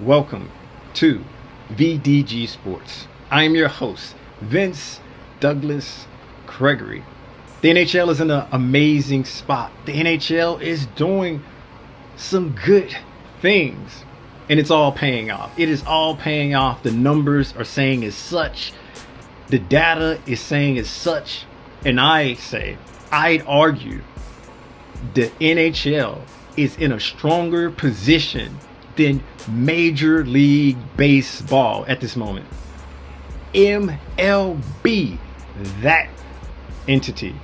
Welcome to VDG Sports. I am your host, Vince Douglas Gregory. The NHL is in an amazing spot. The NHL is doing some good things, and it's all paying off. It is all paying off. The numbers are saying as such. The data is saying as such. And I'd argue the NHL is in a stronger position than Major League Baseball at this moment. MLB, that entity,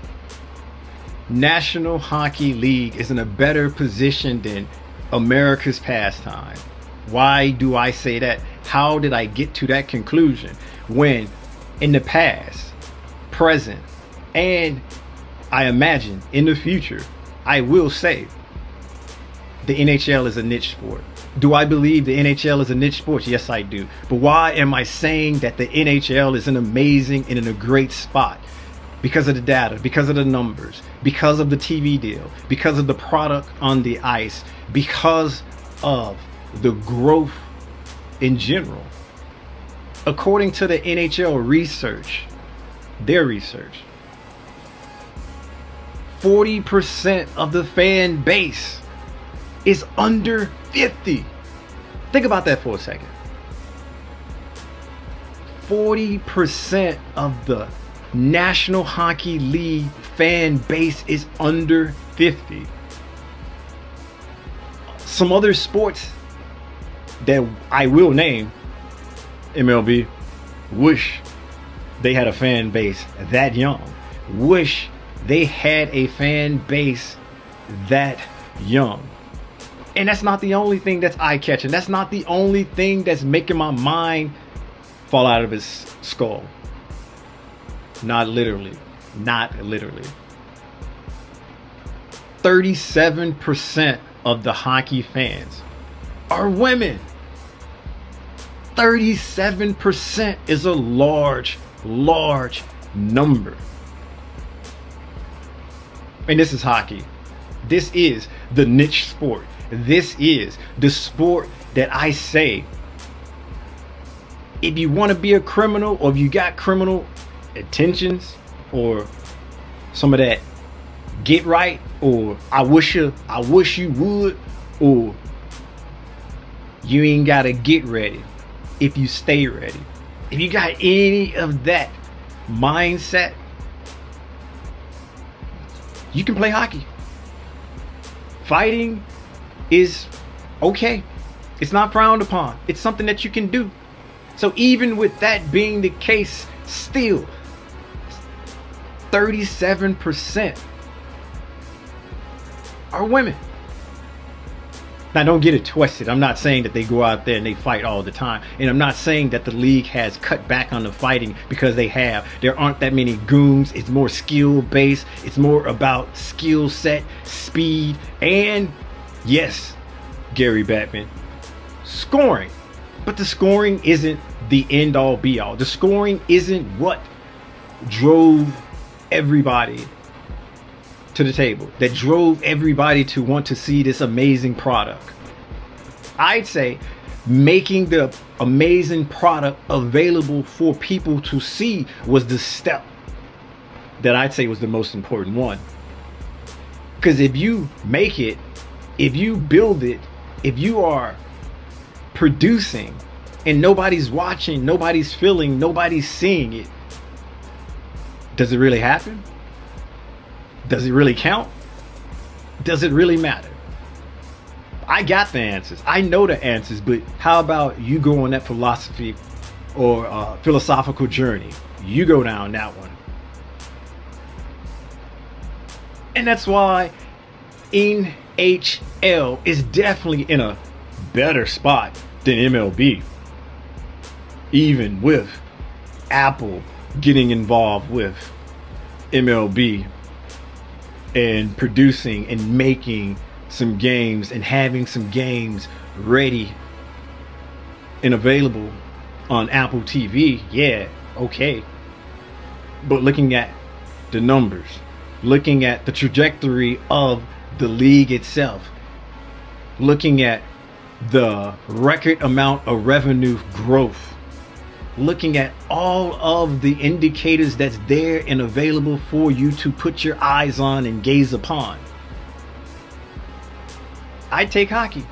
National Hockey League, is in a better position than America's pastime. Why do I say that? How did I get to that conclusion? When in the past, present, and I imagine in the future, I will say the NHL is a niche sport. Do I believe the NHL is a niche sport? Yes, I do. But why am I saying that the NHL is an amazing and in a great spot? Because of the data, because of the numbers, because of the TV deal, because of the product on the ice, because of the growth in general. According to the NHL research, their research, 40% of the fan base is under 50. Think about that for a second. 40% of the National Hockey League fan base is under 50. Some other sports that I will name, MLB, wish they had a fan base that young. Wish they had a fan base that young. And that's not the only thing that's eye-catching. That's not the only thing that's making my mind fall out of its skull. Not literally. Not literally. 37% of the hockey fans are women. 37% is a large number. And this is hockey. This is the niche sport. This is the sport that I say, if you want to be a criminal, or if you got criminal intentions, or some of that get right, or I wish you would, or you ain't gotta get ready if you stay ready. If you got any of that mindset, you can play hockey. Fighting is okay. It's not frowned upon. It's something that you can do. So even with that being the case, still 37% are women. Now don't get it twisted. I'm not saying that they go out there and they fight all the time. And I'm not saying that the league has cut back on the fighting, because they have. There aren't that many goons. It's more skill based. It's more about skill set, speed, and yes, Gary Batman, scoring. But the scoring isn't the end all be all. The scoring isn't what drove everybody to the table, that drove everybody to want to see this amazing product. I'd say making the amazing product available for people to see was the step that I'd say was the most important one. Because if you make it, if you build it, if you are producing and nobody's watching, nobody's feeling, nobody's seeing it, does it really happen? Does it really count? Does it really matter? I got the answers. I know the answers, but how about you go on that philosophy or philosophical journey? You go down that one. And that's why NHL is definitely in a better spot than MLB. Even with Apple getting involved with MLB and producing and making some games and having some games ready and available on Apple TV, yeah, okay. But looking at the numbers, looking at the trajectory of the league itself, looking at the record amount of revenue growth, looking at all of the indicators that's there and available for you to put your eyes on and gaze upon, I take hockey.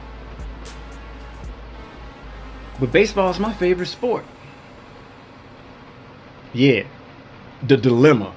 But baseball is my favorite sport. Yeah, the dilemma.